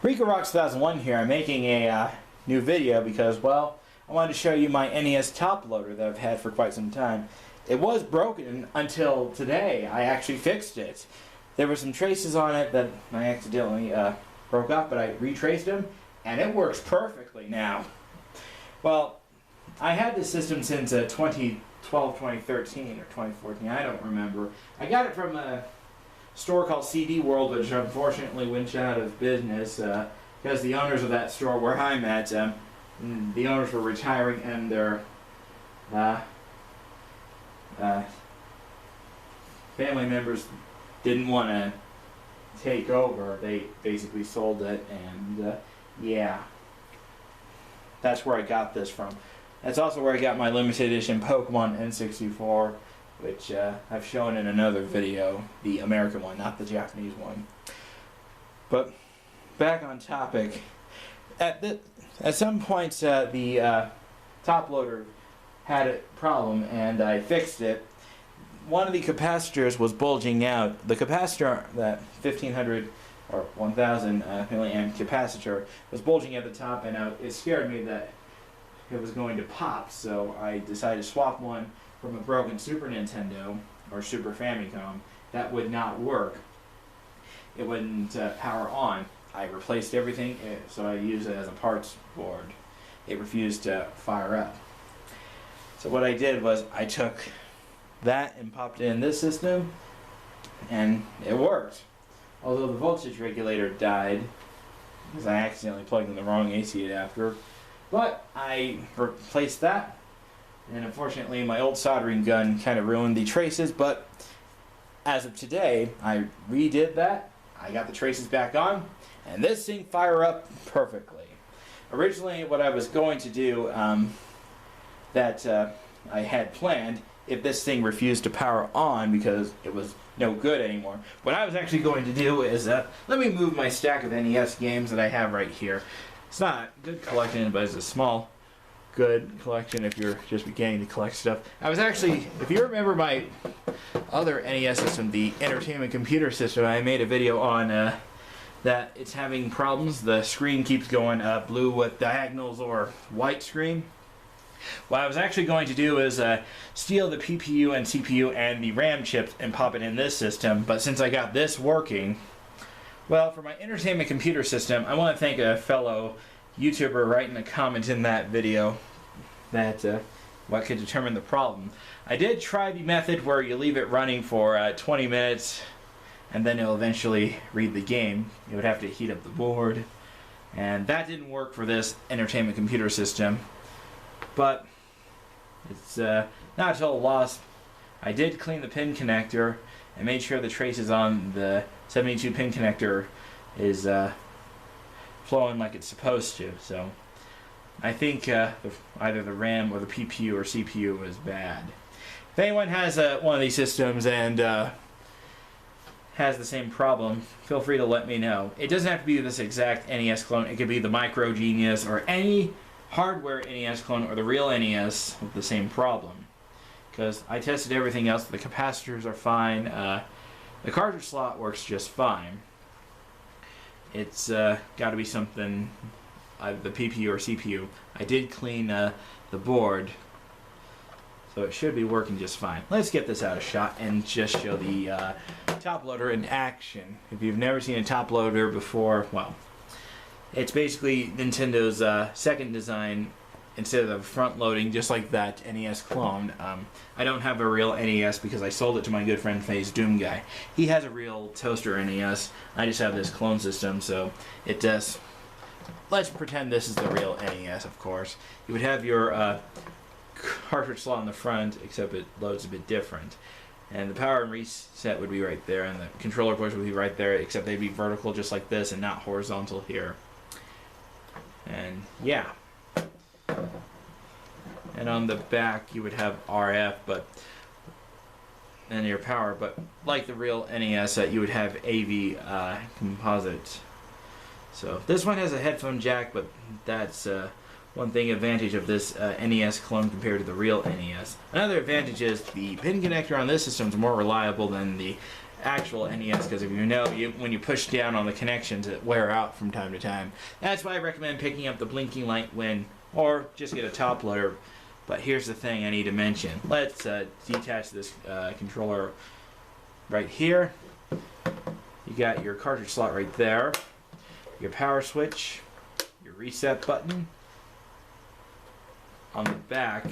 Rico Rocks 2001 here. I'm making a new video because, well, I wanted to show you my NES Top Loader that I've had for quite some time. It was broken until today. I actually fixed it. There were some traces on it that I accidentally broke off, but I retraced them, and it works perfectly now. Well, I had this system since 2012, 2013, or 2014, I don't remember. I got it from a store called CD World, which unfortunately went out of business because the owners of that store where I'm at, the owners were retiring and their family members didn't want to take over. They basically sold it, and yeah, that's where I got this from. That's also where I got my limited edition Pokemon N64, which I've shown in another video, the American one, not the Japanese one. But back on topic, at some points the top loader had a problem and I fixed it. One of the capacitors was bulging out. The capacitor, that 1500 or 1000 milliamp capacitor, was bulging at the top, and it scared me that it was going to pop, so I decided to swap one from a broken Super Nintendo or Super Famicom. That would not work. It wouldn't power on. I replaced everything, so I used it as a parts board. It refused to fire up. So what I did was I took that and popped it in this system, and it worked. Although the voltage regulator died because I accidentally plugged in the wrong AC adapter. But I replaced that, and unfortunately my old soldering gun kind of ruined the traces, but as of today I redid that, I got the traces back on, and this thing fire up perfectly. Originally what I was going to do that I had planned, if this thing refused to power on because it was no good anymore, what I was actually going to do is, let me move my stack of NES games that I have right here. It's not a good collection, but it's a small, good collection if you're just beginning to collect stuff. I was actually, if you remember my other NES system, the entertainment computer system, I made a video on that it's having problems. The screen keeps going blue with diagonals or white screen. What I was actually going to do is steal the PPU and CPU and the RAM chips and pop it in this system, but since I got this working, well, for my entertainment computer system, I want to thank a fellow YouTuber writing a comment in that video that what could determine the problem. I did try the method where you leave it running for 20 minutes and then it'll eventually read the game. You would have to heat up the board, and that didn't work for this entertainment computer system. But it's not a total loss. I did clean the pin connector and made sure the traces on the 72 pin connector is flowing like it's supposed to. So I think either the RAM or the PPU or CPU was bad. If anyone has one of these systems and has the same problem, feel free to let me know. It doesn't have to be this exact NES clone. It could be the Micro Genius or any hardware NES clone or the real NES with the same problem. Because I tested everything else. The capacitors are fine. The cartridge slot works just fine. It's got to be something, the PPU or CPU. I did clean the board, so it should be working just fine. Let's get this out of shot and just show the top loader in action. If you've never seen a top loader before, well, it's basically Nintendo's second design instead of front loading, just like that NES clone. I don't have a real NES because I sold it to my good friend Phase Doom Guy. He has a real toaster NES. I just have this clone system, so it does. Let's pretend this is the real NES, of course. You would have your cartridge slot in the front, except it loads a bit different. And the power and reset would be right there, and the controller ports would be right there, except they'd be vertical just like this and not horizontal here. And yeah. And on the back you would have RF, but and your power, but like the real NES, you would have AV composite. So this one has a headphone jack, but that's one thing advantage of this NES clone compared to the real NES. Another advantage is the pin connector on this system is more reliable than the actual NES, because if you know, when you push down on the connections, it wear out from time to time. That's why I recommend picking up the blinking light or just get a top loader. But here's the thing I need to mention. Let's detach this controller right here. You got your cartridge slot right there, your power switch, your reset button on the back.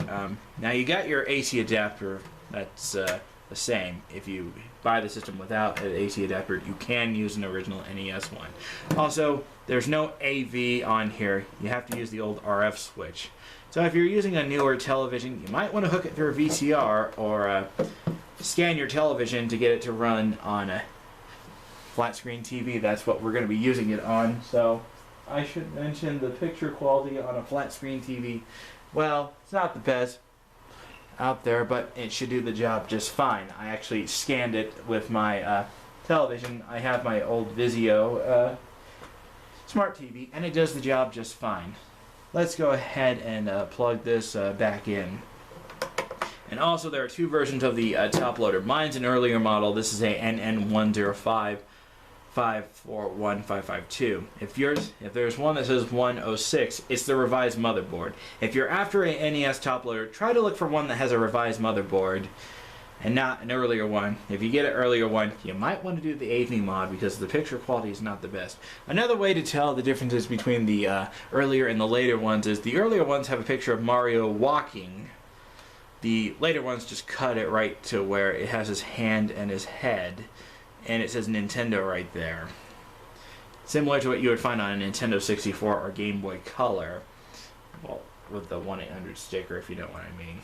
Now you got your AC adapter. That's the same. If you buy the system without an AC adapter, you can use an original NES one. Also, there's no AV on here. You have to use the old RF switch. So if you're using a newer television, you might want to hook it through a VCR or scan your television to get it to run on a flat screen TV. That's what we're going to be using it on. So I should mention the picture quality on a flat screen TV. Well, it's not the best out there, but it should do the job just fine. I actually scanned it with my television. I have my old Vizio smart TV, and it does the job just fine. Let's go ahead and plug this back in. And also, there are two versions of the top loader. Mine's an earlier model. This is a NN1055415552. If there's one that says 106, it's the revised motherboard. If you're after a NES top loader, try to look for one that has a revised motherboard and not an earlier one. If you get an earlier one, you might want to do the AV mod because the picture quality is not the best. Another way to tell the differences between the earlier and the later ones is the earlier ones have a picture of Mario walking. The later ones just cut it right to where it has his hand and his head, and it says Nintendo right there. Similar to what you would find on a Nintendo 64 or Game Boy Color. Well, with the 1-800 sticker, if you know what I mean.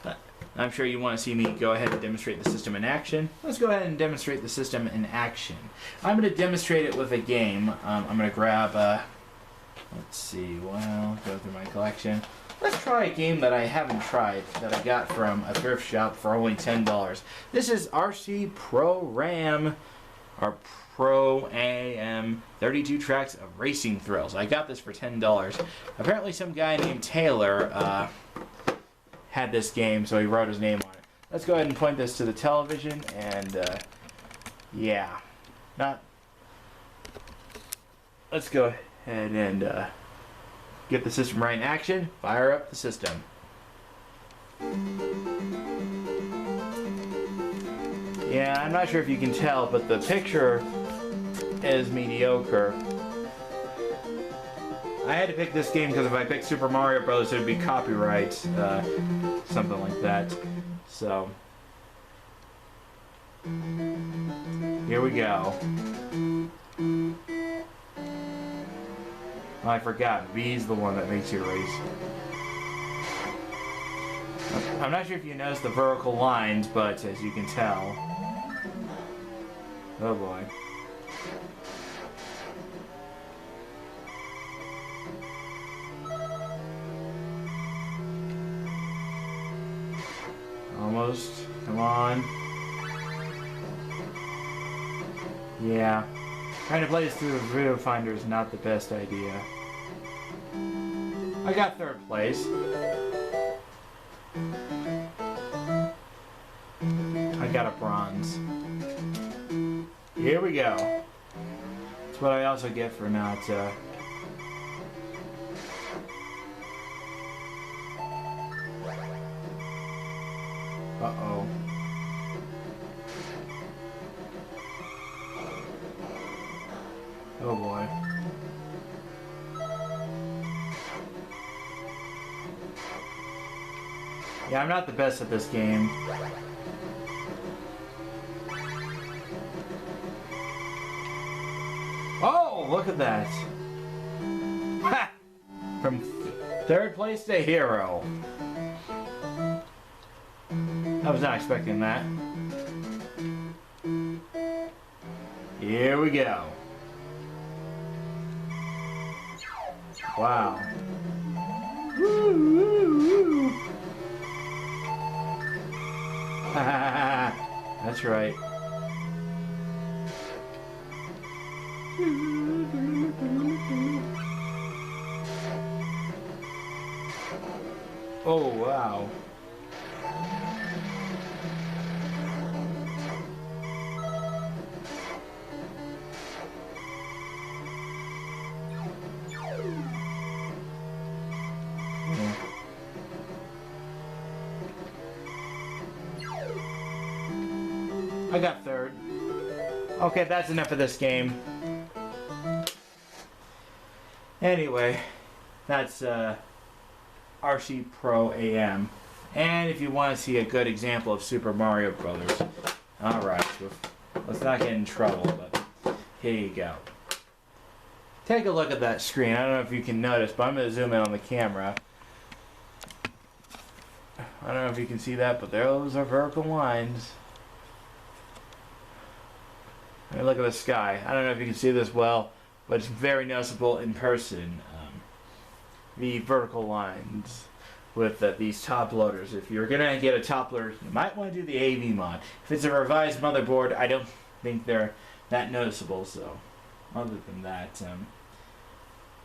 But I'm sure you want to see me go ahead and demonstrate the system in action. Let's go ahead and demonstrate the system in action. I'm going to demonstrate it with a game. I'm going to grab, let's see, well, go through my collection. Let's try a game that I haven't tried, that I got from a thrift shop for only $10. This is RC Pro RAM, or Pro AM, 32 tracks of racing thrills. I got this for $10. Apparently some guy named Taylor had this game, so he wrote his name on it. Let's go ahead and point this to the television, and yeah. Let's go ahead and get the system right in action. Fire up the system. Yeah, I'm not sure if you can tell, but the picture is mediocre. I had to pick this game because if I picked Super Mario Bros. It would be copyright, something like that. So, here we go. Oh, I forgot. V's the one that makes you race. I'm not sure if you noticed the vertical lines, but as you can tell... Oh boy. Almost. Come on. Yeah. Trying to play this through the video finder is not the best idea. I got third place. I got a bronze. Here we go. That's what I also get for not, Uh-oh. Oh boy. Yeah, I'm not the best at this game. Oh, look at that. Ha! From third place to hero. I was not expecting that. Here we go. Wow. Woo, woo, woo. That's right. Oh, wow. I got third. Okay, that's enough of this game. Anyway, that's RC Pro AM. And if you want to see a good example of Super Mario Brothers, alright, let's not get in trouble, but here you go. Take a look at that screen. I don't know if you can notice, but I'm going to zoom in on the camera. I don't know if you can see that, but those are vertical lines. And look at the sky. I don't know if you can see this well, but it's very noticeable in person. The vertical lines with these top loaders. If you're going to get a top loader, you might want to do the AV mod. If it's a revised motherboard, I don't think they're that noticeable, so other than that,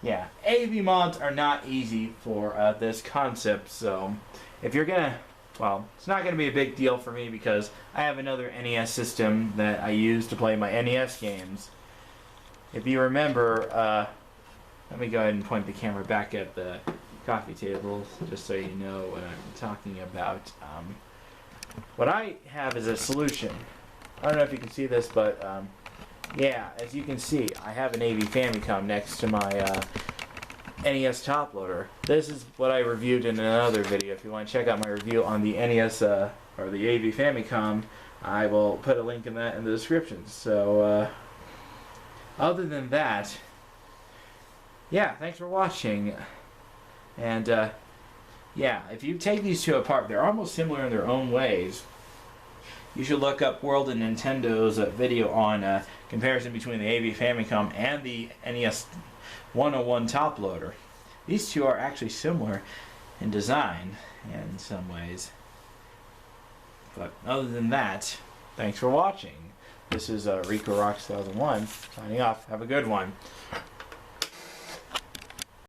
yeah, AV mods are not easy for this concept, so if you're going to, well, it's not going to be a big deal for me because I have another NES system that I use to play my NES games. If you remember, let me go ahead and point the camera back at the coffee table just so you know what I'm talking about. What I have is a solution. I don't know if you can see this, but yeah, as you can see, I have an AV Famicom next to my NES Top Loader. This is what I reviewed in another video. If you want to check out my review on the NES or the AV Famicom, I will put a link in that in the description. So other than that, yeah, thanks for watching. And yeah, if you take these two apart, they're almost similar in their own ways. You should look up World and Nintendo's video on comparison between the AV Famicom and the NES 101 Top Loader. These two are actually similar in design in some ways. But other than that, thanks for watching. This is Rico Rocks 2001 signing off. Have a good one.